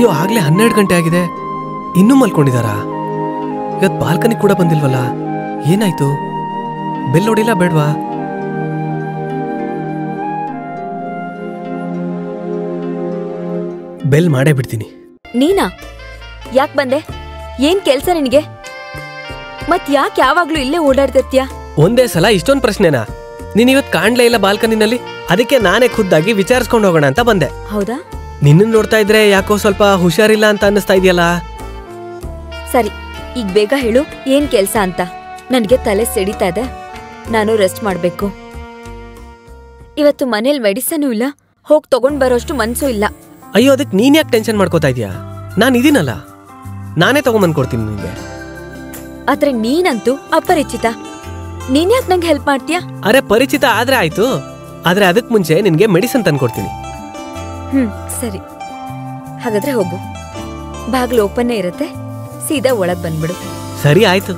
ಅಯ್ಯೋ ಆಗ್ಲೇ 12 ಗಂಟೆ ಆಗಿದೆ, ಇನ್ನೂ ಮಲ್ಕೊಂಡಿದಾರಾ? ಇವತ್ತು ಬಾಲ್ಕನಿ ಕೂಡ ಬಂದಿಲ್ವಲ್ಲ, ಏನಾಯ್ತು? ಬೆಲ್ ಹೊಡಿಲ್ಲ ಬೇಡ್ವಾ? ಬೆಲ್ ಮಾಡೇ ಬಿಡ್ತೀನಿ. ನೀನಾ? ಯಾಕೆ ಬಂದೆ? ಏನ್ ಕೆಲ್ಸ ನಿನಗೆ? ಮತ್ ಯಾಕೆ ಯಾವಾಗ್ಲೂ ಇಲ್ಲೇ ಓಡಾಡ್ತಿರ್ತೀಯ? ಒಂದೇ ಸಲ ಇಷ್ಟೊಂದು ಪ್ರಶ್ನೆನಾ? ನೀನ್ ಇವತ್ ಕಾಣ್ಲೇ ಇಲ್ಲ ಬಾಲ್ಕನಿನಲ್ಲಿ, ಅದಕ್ಕೆ ನಾನೇ ಖುದ್ದಾಗಿ ವಿಚಾರಿಸ್ಕೊಂಡು ಹೋಗೋಣ ಅಂತ ಬಂದೆ. ಹೌದಾ? ನಿನ್ನ ನೋಡ್ತಾ ಇದ್ರೆ ಯಾಕೋ ಸ್ವಲ್ಪ ಹುಷಾರಿಲ್ಲ ಅಂತ ಅನ್ನಿಸ್ತಾ ಇದೆಯಲ್ಲ. ಸರಿ, ಈಗ ಬೇಗ ಹೇಳು, ಏನ್ ಕೆಲ್ಸ ಅಂತ. ನನ್ಗೆ ತಲೆ ಸಿಡಿತಾ ಇದೆ, ನಾನು ರೆಸ್ಟ್ ಮಾಡ್ಬೇಕು. ಇವತ್ತು ಮನೇಲಿ ಮೆಡಿಸನ್ ಇಲ್ಲ, ಹೋಗ್ ತಗೊಂಡ್ ಬರೋಷ್ಟು ಮನ್ಸು ಇಲ್ಲ. ಅಯ್ಯೋ, ಅದಕ್ಕೆ ನೀನ್ ಯಾಕೆ ಟೆನ್ಷನ್ ಮಾಡ್ಕೋತಾ ಇದೀಯಾ? ನಾನು ಇದೀನಲ್ಲ, ನಾನೇ ತಗೊಂಡ್ಬಂದ್ಕೊಡ್ತೀನಿ ನಿನ್ಗೆ. ಆದ್ರೆ ನೀನಂತೂ ಅಪರಿಚಿತ, ನೀನ್ ಯಾಕೆ ನಂಗೆ ಹೆಲ್ಪ್ ಮಾಡ್ತೀಯಾ? ಅರೆ, ಪರಿಚಿತ ಆದ್ರೆ ಆಯ್ತು, ಆದ್ರೆ ಅದಕ್ ಮುಂಚೆ ನಿನ್ಗೆ ಮೆಡಿಸಿನ್ ತಂದ್ಕೊಡ್ತೀನಿ. ಸರಿ, ಹಾಗಾದ್ರೆ ಹೋಗು. ಬಾಗ್ಲು ಓಪನ್ನೇ ಇರುತ್ತೆ, ಸೀದಾ ಒಳಗ್ ಬಂದ್ಬಿಡು. ಸರಿ ಆಯ್ತು.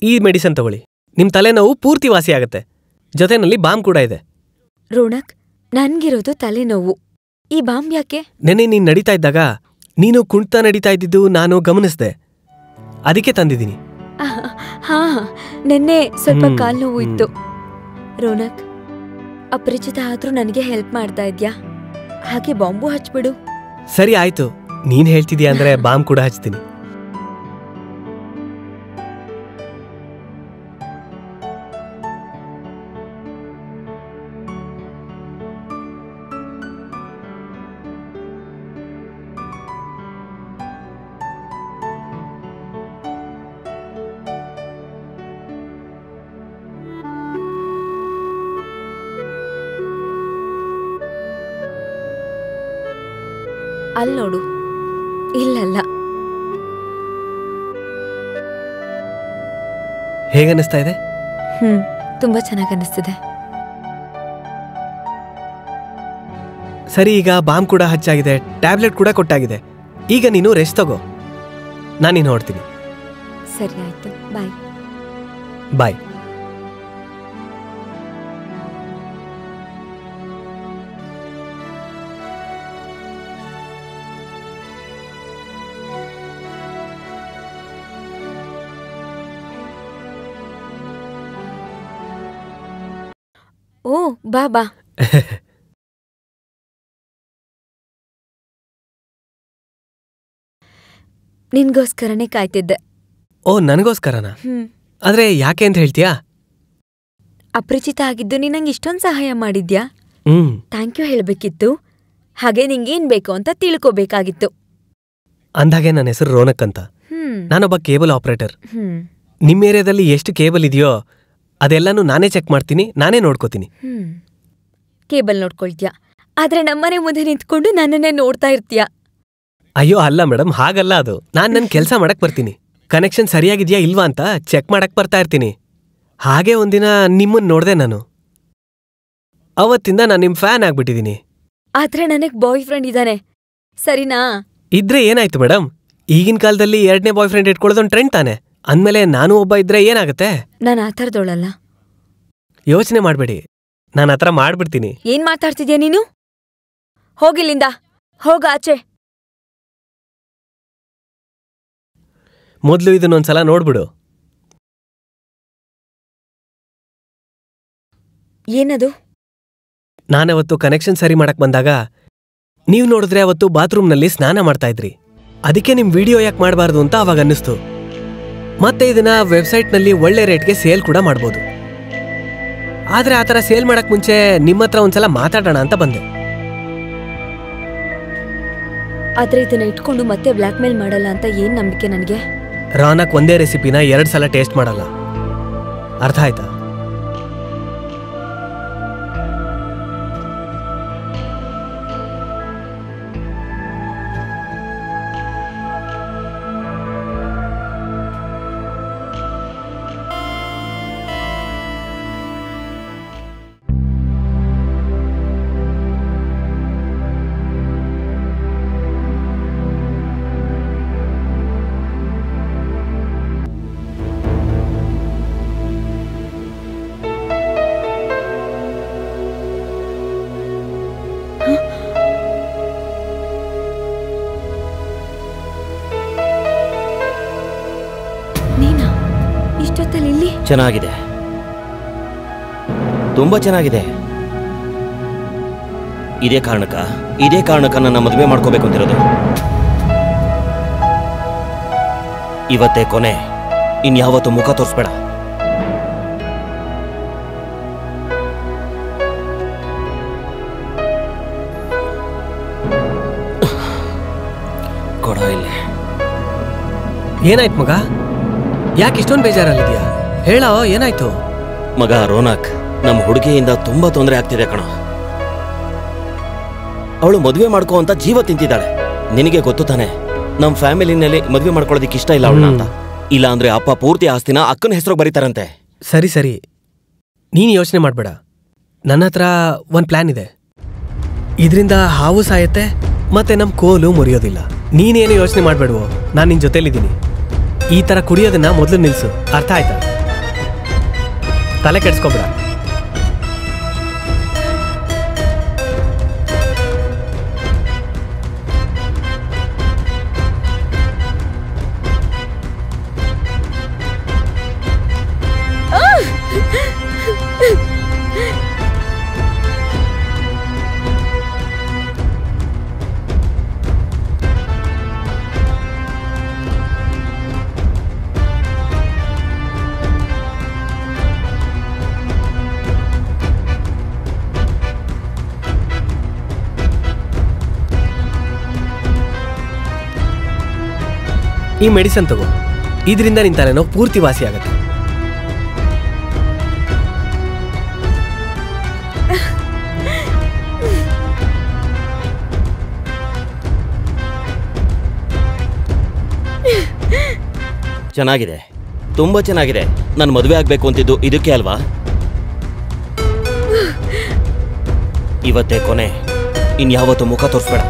ಈ ಮೆಡಿಸನ್ ತಗೊಳ್ಳಿ, ನಿಮ್ ತಲೆನೋವು ಪೂರ್ತಿ ವಾಸಿ ಆಗತ್ತೆ. ಜೊತೆನಲ್ಲಿ ಬಾಂಬ್ ಕೂಡ ಇದೆ. ರೋಣಕ್, ನನ್ಗಿರೋದು ತಲೆನೋವು, ಈ ಬಾಂಬ್ ಯಾಕೆ? ನೆನ್ನೆ ನೀನ್ ನಡೀತಾ ಇದ್ದಾಗ ನೀನು ಕುಣ್ತಾ ನಡೀತಾ ಇದ್ದಿದ್ದು ನಾನು ಗಮನಿಸ್ದೆ, ಅದಕ್ಕೆ ತಂದಿದ್ದೀನಿ. ಹಾ, ನೆನ್ನೆ ಸ್ವಲ್ಪ ಕಾಲ್ ನೋವು ಇತ್ತು. ರೋಣಕ್, ಅಪರಿಚಿತ ಆದ್ರೂ ನನಗೆ ಹೆಲ್ಪ್ ಮಾಡ್ತಾ ಇದ್ಯಾ? ಹಾಗೆ ಬಾಂಬು ಹಚ್ಬಿಡು. ಸರಿ ಆಯ್ತು, ನೀನ್ ಹೇಳ್ತಿದ್ಯಾ ಅಂದ್ರೆ ಬಾಂಬ್ ಕೂಡ ಹಚ್ತೀನಿ. ಅಲ್ಲಿ ನೋಡು. ಇಲ್ಲಲ್ಲ. ಹೇಗನ್ನಿಸ್ತಾ ಇದೆ? ತುಂಬಾ ಚೆನ್ನಾಗಿ ಅನಿಸ್ತಿದೆ. ಸರಿ, ಈಗ ಬಾಂಬ್ ಕೂಡ ಹಚ್ಚಾಗಿದೆ, ಟ್ಯಾಬ್ಲೆಟ್ ಕೂಡ ಕೊಟ್ಟಾಗಿದೆ. ಈಗ ನೀನು ರೆಸ್ಟ್ ತಗೋ, ನಾನಿನ್ನು ಹೊರಡ್ತೀನಿ. ಸರಿ ಆಯ್ತು, ಬಾಯ್. ಬಾಯ್. ಓ, ಬಾ ಬಾ. ನಿನ್ಗೋಸ್ಕರನೇ ಕಾಯ್ತಿದ್ದೆ. ಓ, ನನಗೋಸ್ಕರನಾ? ಆದ್ರೆ ಯಾಕೆ ಅಂತ ಹೇಳ್ತೀಯಾ? ಅಪರಿಚಿತ ಆಗಿದ್ದು ನೀ ನಂಗೆ ಇಷ್ಟೊಂದು ಸಹಾಯ ಮಾಡಿದ್ಯಾ? ಥ್ಯಾಂಕ್ ಯು ಹೇಳ್ಬೇಕಿತ್ತು. ಹಾಗೆ ನಿಂಗೇನ್ ಬೇಕು ಅಂತ ತಿಳ್ಕೋಬೇಕಾಗಿತ್ತು. ಅಂದಾಗೆ ನನ್ನ ಹೆಸರು ರೋನಕ್ ಅಂತ. ನಾನೊಬ್ಬ ಕೇಬಲ್ ಆಪರೇಟರ್. ನಿಮ್ಮ ಏರಿಯಾದಲ್ಲಿ ಎಷ್ಟು ಕೇಬಲ್ ಇದೆಯೋ ಅದೆಲ್ಲಾನು ನಾನೇ ಚೆಕ್ ಮಾಡ್ತೀನಿ, ನಾನೇ ನೋಡ್ಕೋತೀನಿ. ಕೇಬಲ್ ನೋಡ್ಕೊಳ್ತೀಯ, ಆದ್ರೆ ನಮ್ಮನೆ ಮುಂದೆ ನಿಂತ್ಕೊಂಡು ನನ್ನನ್ನೇ ನೋಡ್ತಾ ಇರ್ತೀಯ. ಅಯ್ಯೋ ಅಲ್ಲ ಮೇಡಮ್, ಹಾಗಲ್ಲ ಅದು. ನಾನ್ ನನ್ ಕೆಲ್ಸ ಮಾಡಕ್ ಬರ್ತೀನಿ, ಕನೆಕ್ಷನ್ ಸರಿಯಾಗಿದ್ಯಾ ಇಲ್ವಾ ಅಂತ ಚೆಕ್ ಮಾಡಕ್ ಬರ್ತಾ ಇರ್ತೀನಿ. ಹಾಗೆ ಒಂದಿನ ನಿಮ್ಮನ್ ನೋಡ್ದೆ ನಾನು, ಅವತ್ತಿಂದ ನಾನ್ ನಿಮ್ ಫ್ಯಾನ್ ಆಗ್ಬಿಟ್ಟಿದೀನಿ. ಆದ್ರೆ ನನಗ್ ಬಾಯ್ ಫ್ರೆಂಡ್ ಇದ್ದಾನೆ, ಸರಿನಾ? ಇದ್ರೆ ಏನಾಯ್ತು ಮೇಡಮ್, ಈಗಿನ ಕಾಲದಲ್ಲಿ 2ನೇ ಬಾಯ್ ಫ್ರೆಂಡ್ ಇಟ್ಕೊಳ್ಳೋದೊಂದು ಟ್ರೆಂಡ್ ತಾನೆ. ಅಂದ್ಮೇಲೆ ನಾನು ಒಬ್ಬ ಇದ್ರೆ ಏನಾಗುತ್ತೆ? ನಾನು ಆ ಥರದೋಳಲ್ಲ. ಯೋಚನೆ ಮಾಡ್ಬೇಡಿ, ನಾನು ಆ ಥರ ಮಾಡ್ಬಿಡ್ತೀನಿ. ಏನ್ ಮಾತಾಡ್ತಿದ್ಯಾ ನೀನು? ಹೋಗಿಲ್ಲಿಂದ, ಹೋಗ ಆಚೆ. ಮೊದ್ಲು ಇದನ್ನೊಂದ್ಸಲ ನೋಡ್ಬಿಡು. ಏನದು? ನಾನವತ್ತು ಕನೆಕ್ಷನ್ ಸರಿ ಮಾಡಕ್ ಬಂದಾಗ ನೀವ್ ನೋಡಿದ್ರೆ ಅವತ್ತು ಬಾತ್ರೂಮ್ನಲ್ಲಿ ಸ್ನಾನ ಮಾಡ್ತಾ ಇದ್ರಿ. ಅದಕ್ಕೆ ನಿಮ್ ವಿಡಿಯೋ ಯಾಕೆ ಮಾಡಬಾರ್ದು ಅಂತ ಅವಾಗ ಅನ್ನಿಸ್ತು. ಮತ್ತೆ ಇದನ್ನ ವೆಬ್ಸೈಟ್ನಲ್ಲಿ ಒಳ್ಳೆ ರೇಟ್ಗೆ ಸೇಲ್ ಕೂಡ ಮಾಡ್ಬೋದು. ಆದ್ರೆ ಆತರ ಸೇಲ್ ಮಾಡಕ್ ಮುಂಚೆ ನಿಮ್ಮತ್ರ ಒಂದ್ಸಲ ಮಾತಾಡೋಣ ಅಂತ ಬಂದೆ. ಆದ್ರೆ ಇದನ್ನ ಇಟ್ಕೊಂಡು ಮತ್ತೆ ಬ್ಲಾಕ್ ಮೇಲ್ ಮಾಡಲ್ಲ ಅಂತ ಏನ್ ನಂಬಿಕೆ ನನಗೆ? ರಾನಕ್ ಒಂದೇ ರೆಸಿಪಿನ 2 ಸಲ ಟೇಸ್ಟ್ ಮಾಡಲ್ಲ, ಅರ್ಥ ಆಯ್ತಾ? ಚೆನ್ನಾಗಿದೆ, ತುಂಬಾ ಚೆನ್ನಾಗಿದೆ. ಇದೇ ಕಾರಣಕ್ಕ ನನ್ನ ಮದುವೆ ಮಾಡ್ಕೋಬೇಕು ಅಂತಿರೋದು. ಇವತ್ತೇ ಕೊನೆ, ಇನ್ಯಾವತ್ತೂ ಮುಖ ತೋರಿಸ್ಬೇಡ. ಕೊಡ ಇಲ್ಲೇ. ಏನಾಯ್ತು ಮಗ? ಯಾಕೆ ಇಷ್ಟೊಂದು ಬೇಜಾರಲ್ಲಿದ್ಯಾ? ಹೇಳೋ, ಏನಾಯ್ತು? ಮಗ ರೋನಕ್, ನಮ್ಮ ಹುಡುಗಿಯಿಂದ ತುಂಬಾ ತೊಂದರೆ ಆಗ್ತಿದೆ ಕಣ. ಅವಳು ಮದುವೆ ಮಾಡ್ಕೋ ಅಂತ ಜೀವ ತಿಂತಿದ್ದಾಳೆ. ನಿನಗೆ ಗೊತ್ತು ತಾನೆ, ನಮ್ಮ ಫ್ಯಾಮಿಲಿನಲ್ಲಿ ಮದುವೆ ಮಾಡ್ಕೊಳ್ಳೋದಿಕ್ಕೆ ಇಷ್ಟ ಇಲ್ಲ ಅವಳನ್ನ ಅಂತ. ಇಲ್ಲ ಅಂದ್ರೆ ಅಪ್ಪ ಪೂರ್ತಿ ಆಸ್ತಿನ ಅಕ್ಕನ ಹೆಸರು ಬರೀತಾರಂತೆ. ಸರಿ ಸರಿ, ನೀನು ಯೋಚನೆ ಮಾಡಬೇಡ. ನನ್ನ ಹತ್ರ ಒಂದು ಪ್ಲಾನ್ ಇದೆ. ಇದರಿಂದ ಹಾವು ಸಾಯತ್ತೆ, ಮತ್ತೆ ನಮ್ಮ ಕೋಲು ಮುರಿಯೋದಿಲ್ಲ. ನೀನೇನು ಯೋಚನೆ ಮಾಡಬೇಡುವೋ, ನಾನು ನಿನ್ನ ಜೊತೆಲಿದ್ದೀನಿ. ಈ ಥರ ಕುಡಿಯೋದನ್ನ ಮೊದಲು ನಿಲ್ಲಿಸು, ಅರ್ಥ ಆಯ್ತಾ? ತಲೆ ಕೆಡಿಸ್ಕೊಬೇಡ. ಈ ಮೆಡಿಸನ್ ತಗೋ, ಇದರಿಂದ ನಿನ್ನ ತಲೆನೋವು ಪೂರ್ತಿ ವಾಸಿ ಆಗುತ್ತೆ. ಚೆನ್ನಾಗಿದೆ, ತುಂಬಾ ಚೆನ್ನಾಗಿದೆ. ನಾನು ಮದುವೆ ಆಗ್ಬೇಕು ಅಂತಿದ್ದು ಇದಕ್ಕೆ ಅಲ್ವಾ? ಇವತ್ತೇ ಕೊನೆ, ಇನ್ಯಾವತ್ತೂ ಮುಖ ತೋರಿಸ್ಬೇಡ.